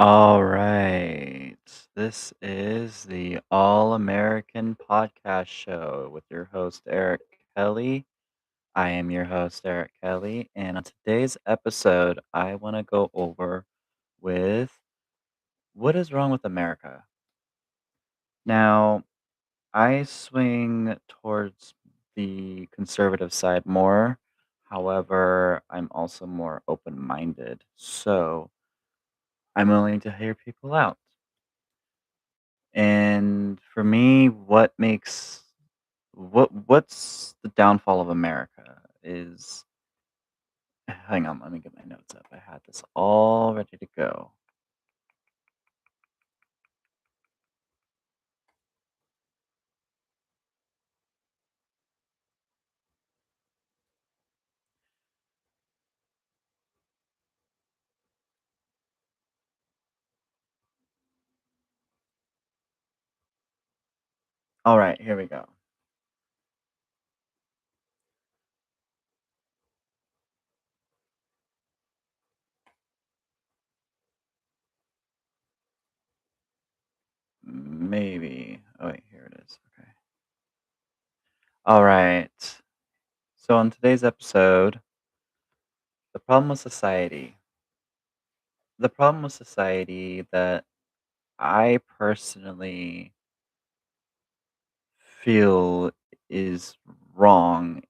All right. This is the All American Podcast Show with your host, Eric Kelly. I am your host, Eric Kelly. And on today's episode, I want to go over with what is wrong with America. Now, I swing towards the conservative side more. However, I'm also more open minded. So I'm willing to hear people out. And for me, what's the downfall of America is hang on, let me get my notes up. I had this all ready to go. All right, here we go. Maybe. Oh wait, here it is. Okay. All right. So on today's episode, the problem with society. The problem with society that I personally feel is wrong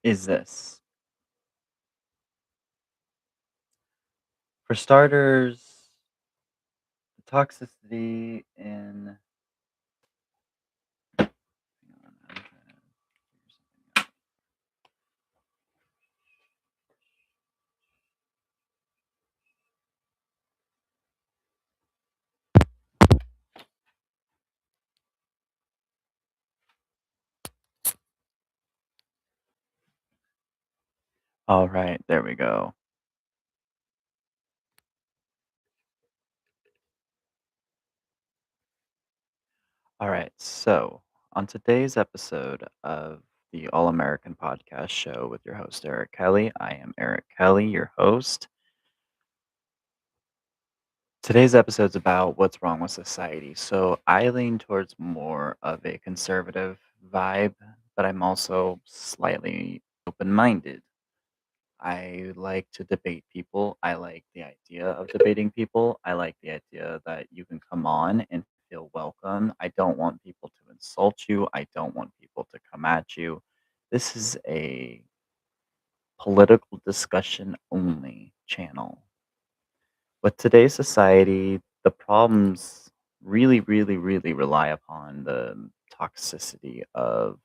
is this. For starters, the toxicity in hang on, I'm trying to figure something out. All right, there we go. All right, so on today's episode of the All American Podcast Show with your host, Eric Kelly, I am Eric Kelly, your host. Today's episode's about what's wrong with society. So I lean towards more of a conservative vibe, but I'm also slightly open minded. I like to debate people. I like the idea of debating people. I like the idea that you can come on and feel welcome. I don't want people to insult you. I don't want people to come at you. This is a political discussion only channel. With today's society, the problems really, really, really rely upon the toxicity of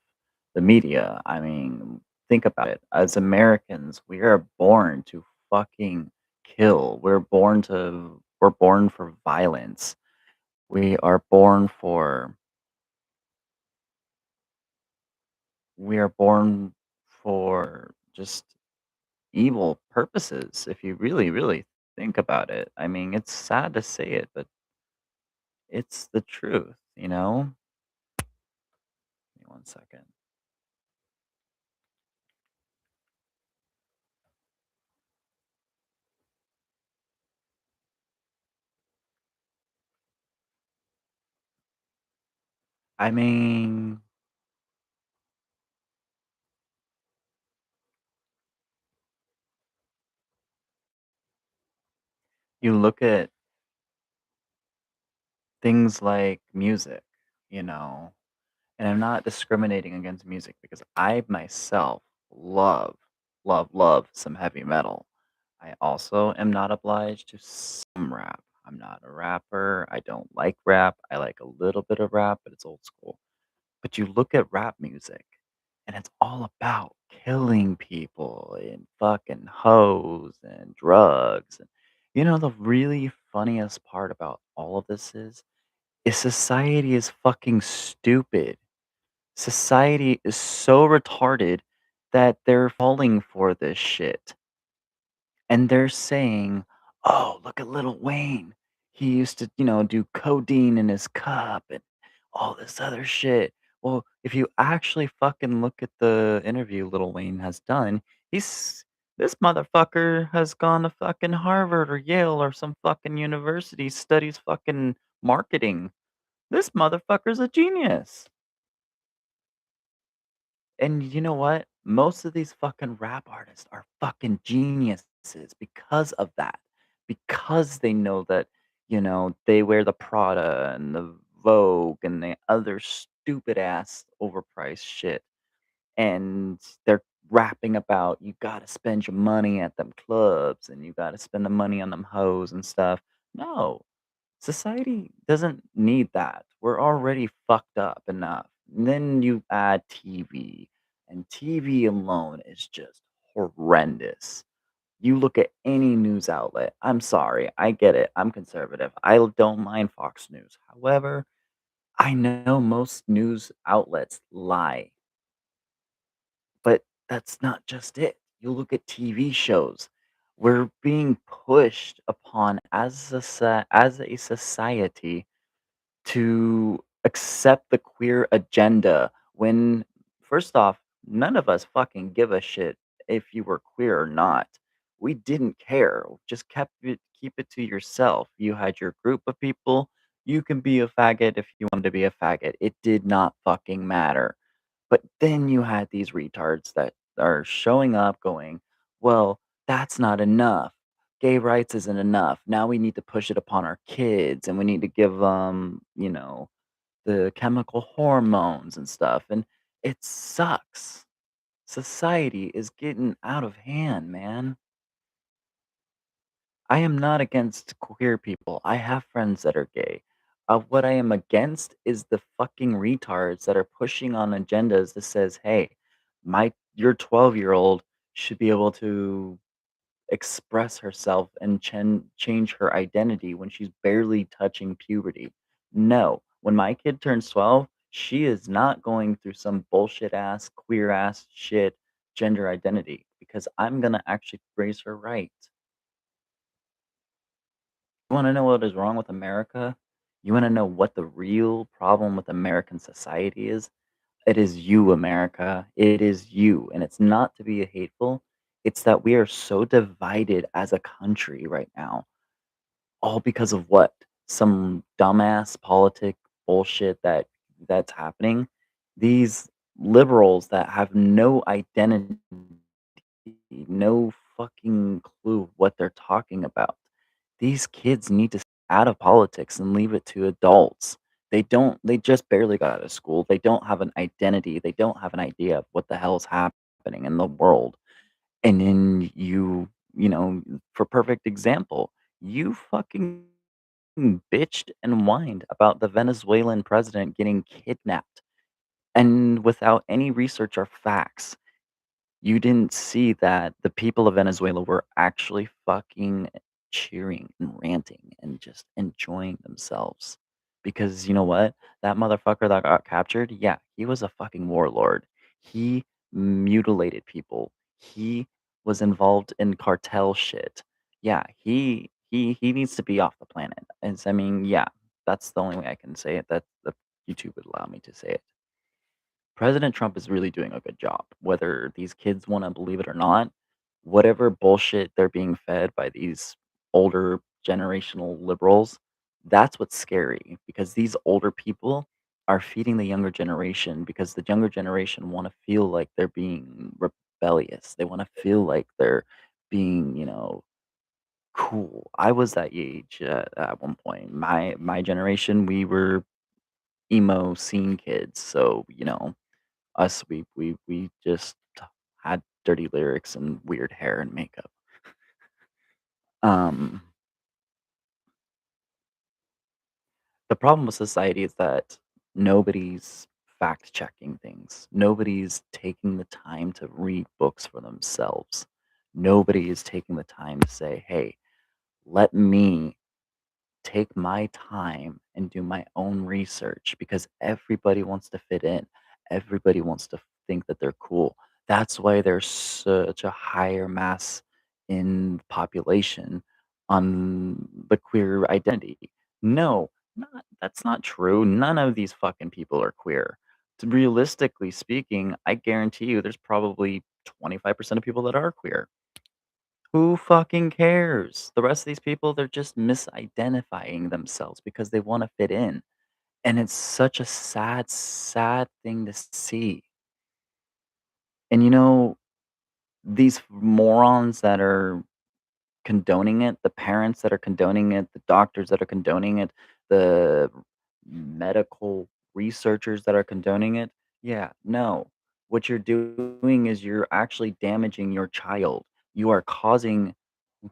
the media. I mean, think about it. As Americans, we are born to fucking kill. We're born for violence. We are born for just evil purposes if you really, really think about it. I mean, it's sad to say it, but it's the truth, you know? Give me 1 second. I mean, you look at things like music, you know, and I'm not discriminating against music because I myself love, love, love some heavy metal. I also am not obliged to some rap. I'm not a rapper. I don't like rap. I like a little bit of rap, but it's old school. But you look at rap music and it's all about killing people and fucking hoes and drugs. And the really funniest part about all of this is society is fucking stupid. Society is so retarded that they're falling for this shit. And they're saying, "Oh, look at Little Wayne. He used to, do codeine in his cup and all this other shit. Well, if you actually fucking look at the interview Lil Wayne has done, he's this motherfucker has gone to fucking Harvard or Yale or some fucking university, studies fucking marketing. This motherfucker's a genius. And you know what? Most of these fucking rap artists are fucking geniuses because of that. Because they know that, they wear the Prada and the Vogue and the other stupid ass overpriced shit. And they're rapping about you gotta spend your money at them clubs and you gotta spend the money on them hoes and stuff. No, society doesn't need that. We're already fucked up enough. And then you add TV, and TV alone is just horrendous. You look at any news outlet. I'm sorry, I get it. I'm conservative. don't mind Fox News. However, I know most news outlets lie, but that's not just it. You look at TV shows. We're being pushed upon as a society to accept the queer agenda when first off, none of us fucking give a shit if you were queer or not. We didn't care. Just keep it to yourself. You had your group of people. You can be a faggot if you wanted to be a faggot. It did not fucking matter. But then you had these retards that are showing up going, "Well, that's not enough. Gay rights isn't enough. Now we need to push it upon our kids and we need to give them, the chemical hormones and stuff." And it sucks. Society is getting out of hand, man. I am not against queer people. I have friends that are gay. What I am against is the fucking retards that are pushing on agendas that says, "Hey, my your 12-year-old should be able to express herself and change her identity when she's barely touching puberty." No, when my kid turns 12, she is not going through some bullshit ass, queer ass shit gender identity because I'm gonna actually raise her right. You wanna know what is wrong with America? You wanna know what the real problem with American society is? It is you, America. It is you, and it's not to be hateful. It's that we are so divided as a country right now, all because of what? Some dumbass politic bullshit that's happening. These liberals that have no identity, no fucking clue what they're talking about. These kids need to stay out of politics and leave it to adults. They just barely got out of school. They don't have an identity. They don't have an idea of what the hell's happening in the world. And then for perfect example, you fucking bitched and whined about the Venezuelan president getting kidnapped and without any research or facts. You didn't see that the people of Venezuela were actually fucking cheering and ranting and just enjoying themselves. Because you know what? That motherfucker that got captured, yeah, he was a fucking warlord. He mutilated people. He was involved in cartel shit. Yeah, he needs to be off the planet. I mean, yeah, that's the only way I can say it. That the YouTube would allow me to say it. President Trump is really doing a good job, whether these kids wanna believe it or not. Whatever bullshit they're being fed by these older generational liberals, that's what's scary because these older people are feeding the younger generation because the younger generation wanna feel like they're being rebellious. They wanna feel like they're being, cool. I was that age at one point. My generation, we were emo scene kids, so, us, we just had dirty lyrics and weird hair and makeup. Um, the problem with society is that nobody's fact checking things. Nobody's taking the time to read books for themselves. Nobody is taking the time to say, "Hey, let me take my time and do my own research," because everybody wants to fit in. Everybody wants to think that they're cool. That's why there's such a higher mass in population on the queer identity. No, that's not true. None of these fucking people are queer. Realistically speaking, I guarantee you there's probably 25% of people that are queer. Who fucking cares? The rest of these people, they're just misidentifying themselves because they want to fit in. And it's such a sad, sad thing to see. And these morons that are condoning it, the parents that are condoning it, the doctors that are condoning it, the medical researchers that are condoning it. Yeah, no. What you're doing is you're actually damaging your child. You are causing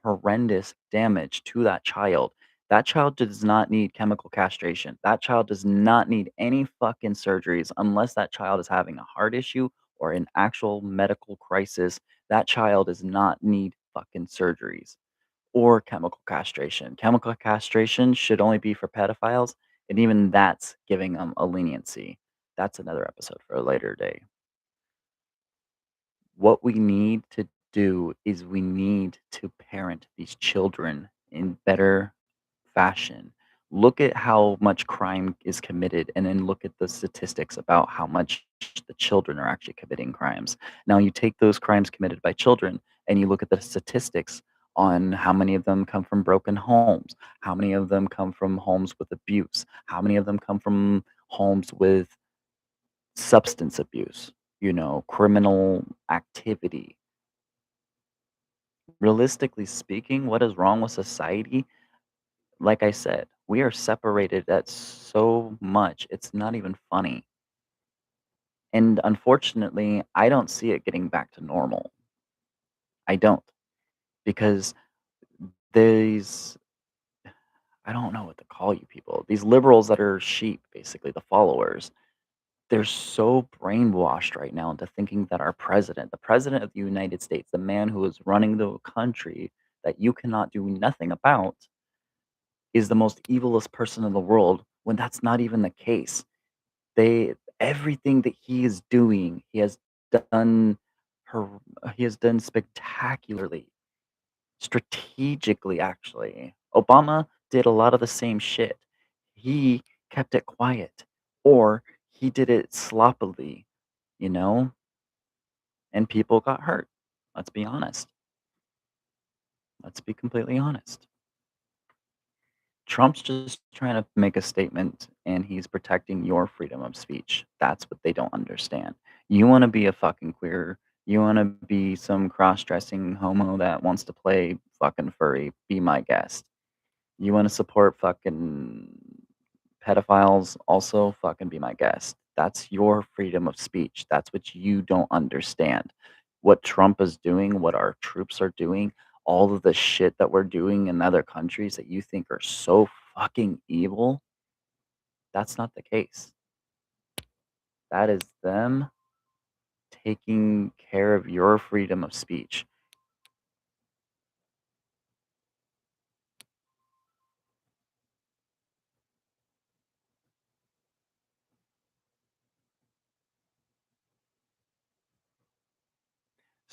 horrendous damage to that child. That child does not need chemical castration. That child does not need any fucking surgeries unless that child is having a heart issue or an actual medical crisis. That child does not need fucking surgeries or chemical castration. Chemical castration should only be for pedophiles, and even that's giving them a leniency. That's another episode for a later day. What we need to do is we need to parent these children in better fashion. Look at how much crime is committed and then look at the statistics about how much the children are actually committing crimes. Now you take those crimes committed by children and you look at the statistics on how many of them come from broken homes, how many of them come from homes with abuse, how many of them come from homes with substance abuse, criminal activity. Realistically speaking, what is wrong with society? Like I said, we are separated at so much, it's not even funny. And unfortunately, I don't see it getting back to normal. I don't. Because these, I don't know what to call you people, these liberals that are sheep, basically, the followers, they're so brainwashed right now into thinking that our president, the president of the United States, the man who is running the country that you cannot do nothing about, is the most evilest person in the world when that's not even the case. They everything that he is doing, done her he has done spectacularly, strategically actually. Obama did a lot of the same shit. He kept it quiet or he did it sloppily, you know, and people got hurt. Let's be honest. Let's be completely honest. Trump's just trying to make a statement and he's protecting your freedom of speech. That's what they don't understand. You want to be a fucking queer, you want to be some cross dressing homo that wants to play fucking furry, be my guest. You want to support fucking pedophiles, also fucking be my guest. That's your freedom of speech. That's what you don't understand. What Trump is doing, what our troops are doing, all of the shit that we're doing in other countries that you think are so fucking evil, that's not the case. That is them taking care of your freedom of speech.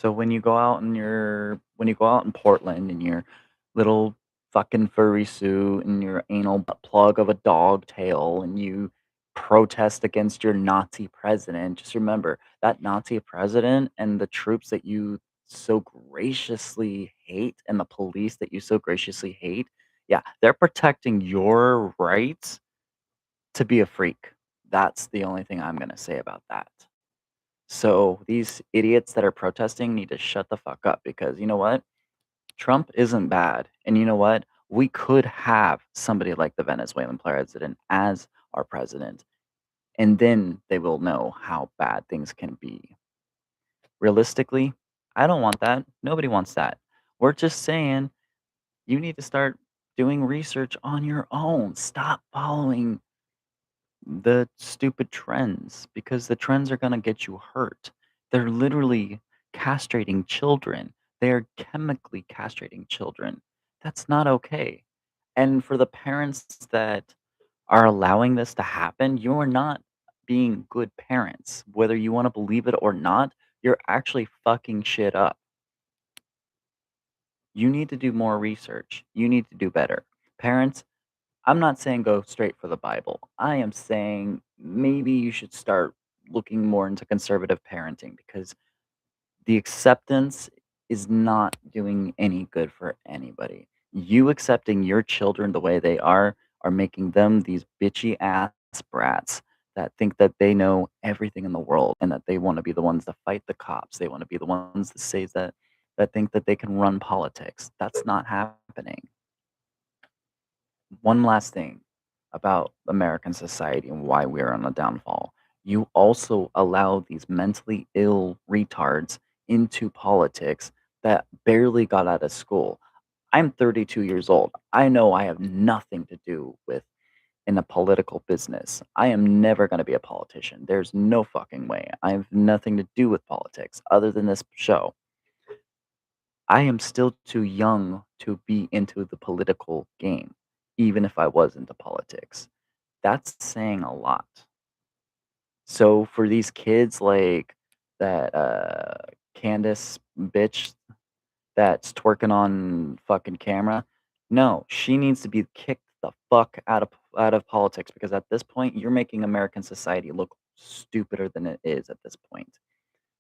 So when you go out in Portland in your little fucking furry suit and your anal butt plug of a dog tail and you protest against your Nazi president, just remember that Nazi president and the troops that you so graciously hate and the police that you so graciously hate, yeah, they're protecting your rights to be a freak. That's the only thing I'm gonna say about that. So these idiots that are protesting need to shut the fuck up because you know what? Trump isn't bad. And you know what? We could have somebody like the Venezuelan president as our president, and then they will know how bad things can be. Realistically, I don't want that. Nobody wants that. We're just saying you need to start doing research on your own. Stop following the stupid trends because the trends are going to get you hurt. They're literally castrating children. They're chemically castrating children. That's not okay. And for the parents that are allowing this to happen, you're not being good parents. Whether you want to believe it or not, you're actually fucking shit up. You need to do more research. You need to do better. Parents, I'm not saying go straight for the Bible. I am saying maybe you should start looking more into conservative parenting because the acceptance is not doing any good for anybody. You accepting your children the way they are making them these bitchy ass brats that think that they know everything in the world and that they want to be the ones to fight the cops. They want to be the ones that say that think that they can run politics. That's not happening. One last thing about American society and why we're on a downfall. You also allow these mentally ill retards into politics that barely got out of school. I'm 32 years old. I know I have nothing to do with in a political business. I am never going to be a politician. There's no fucking way. I have nothing to do with politics other than this show. I am still too young to be into the political game, even if I was into politics. That's saying a lot. So for these kids like that Candace bitch that's twerking on fucking camera, no, she needs to be kicked the fuck out of politics because at this point you're making American society look stupider than it is at this point.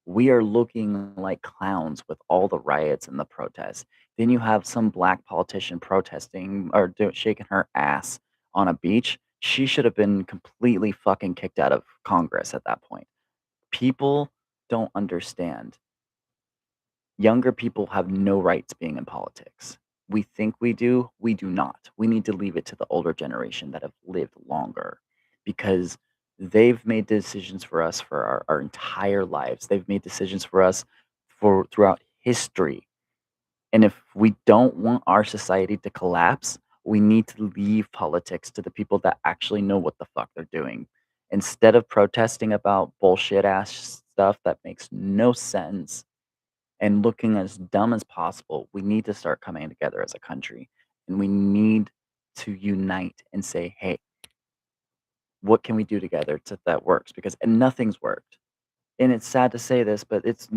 We are looking like clowns with all the riots and the protests. Then you have some black politician protesting or shaking her ass on a beach. She should have been completely fucking kicked out of Congress at that point. People don't understand. Younger people have no rights being in politics. We think we do not. We need to leave it to the older generation that have lived longer because they've made decisions for us for our entire lives. They've made decisions for us for throughout history. And if we don't want our society to collapse, we need to leave politics to the people that actually know what the fuck they're doing. Instead of protesting about bullshit ass stuff that makes no sense, and looking as dumb as possible, we need to start coming together as a country. And we need to unite and say, hey, what can we do together that works? Because and nothing's worked. And it's sad to say this, but it's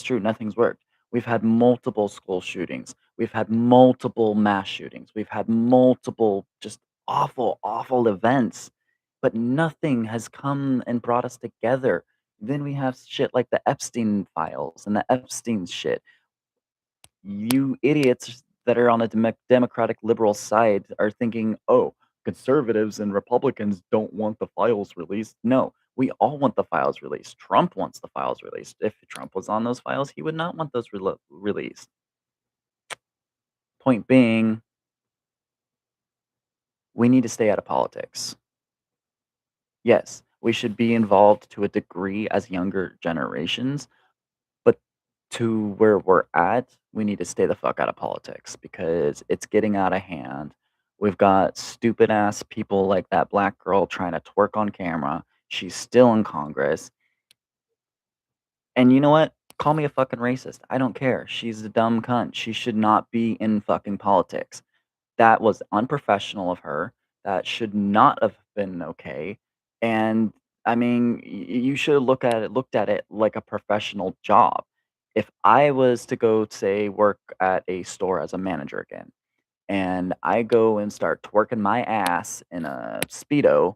true, nothing's worked. We've had multiple school shootings. We've had multiple mass shootings. We've had multiple just awful, awful events, but nothing has come and brought us together. Then we have shit like the Epstein files and the Epstein shit. You idiots that are on a democratic liberal side are thinking, "Oh, conservatives and Republicans don't want the files released." No, we all want the files released. Trump wants the files released. If Trump was on those files, he would not want those released. Point being, we need to stay out of politics. Yes, we should be involved to a degree as younger generations, but to where we're at, we need to stay the fuck out of politics because it's getting out of hand. We've got stupid ass people like that black girl trying to twerk on camera. She's still in Congress. And you know what? Call me a fucking racist. I don't care. She's a dumb cunt. She should not be in fucking politics. That was unprofessional of her. That should not have been okay. And I mean, you should looked at it like a professional job. If I was to go, say, work at a store as a manager again, and I go and start twerking my ass in a Speedo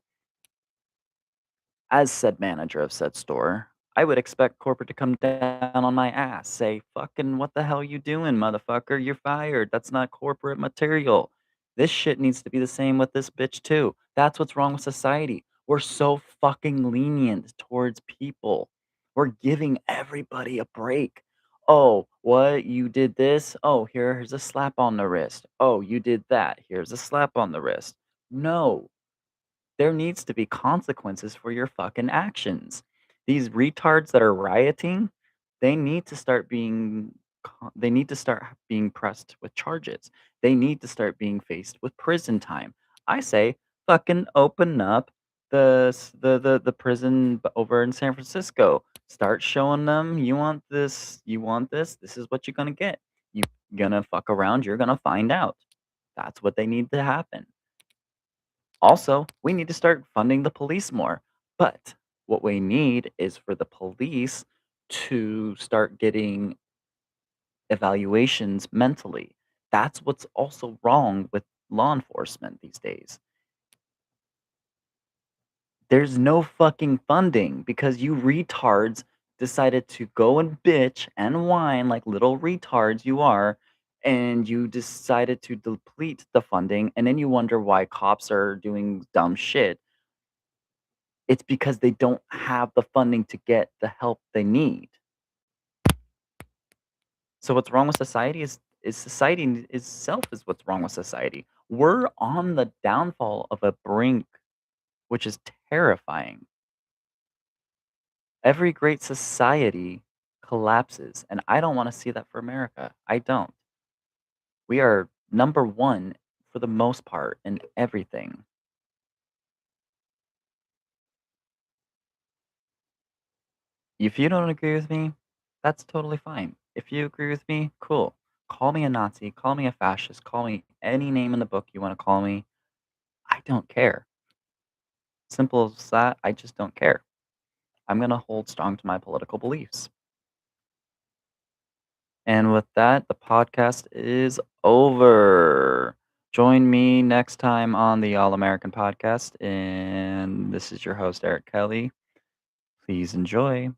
as said manager of said store, I would expect corporate to come down on my ass, say, "Fucking what the hell you doing, motherfucker? You're fired. That's not corporate material." This shit needs to be the same with this bitch too. That's what's wrong with society. We're so fucking lenient towards people. We're giving everybody a break. Oh, what? You did this? Oh, here's a slap on the wrist. Oh, you did that. Here's a slap on the wrist. No, there needs to be consequences for your fucking actions. These retards that are rioting, they need to start being they need to start being pressed with charges. They need to start being faced with prison time. I say fucking open up the prison over in San Francisco. Start showing them you want this, this is what you're going to get. You gonna fuck around, you're going to find out. That's what they need to happen. Also, we need to start funding the police more. But what we need is for the police to start getting evaluations mentally. That's what's also wrong with law enforcement these days. There's no fucking funding because you retards decided to go and bitch and whine like little retards you are, and you decided to deplete the funding, and then you wonder why cops are doing dumb shit. It's because they don't have the funding to get the help they need. So what's wrong with society is society itself is what's wrong with society. We're on the downfall of a brink, which is terrifying. Every great society collapses, and I don't wanna see that for America. I don't. We are number 1 for the most part in everything. If you don't agree with me, that's totally fine. If you agree with me, cool. Call me a Nazi, call me a fascist, call me any name in the book you wanna call me. I don't care. Simple as that, I just don't care. I'm gonna hold strong to my political beliefs. And with that, the podcast is over. Join me next time on the All American Podcast. And this is your host, Eric Kelly. Please enjoy.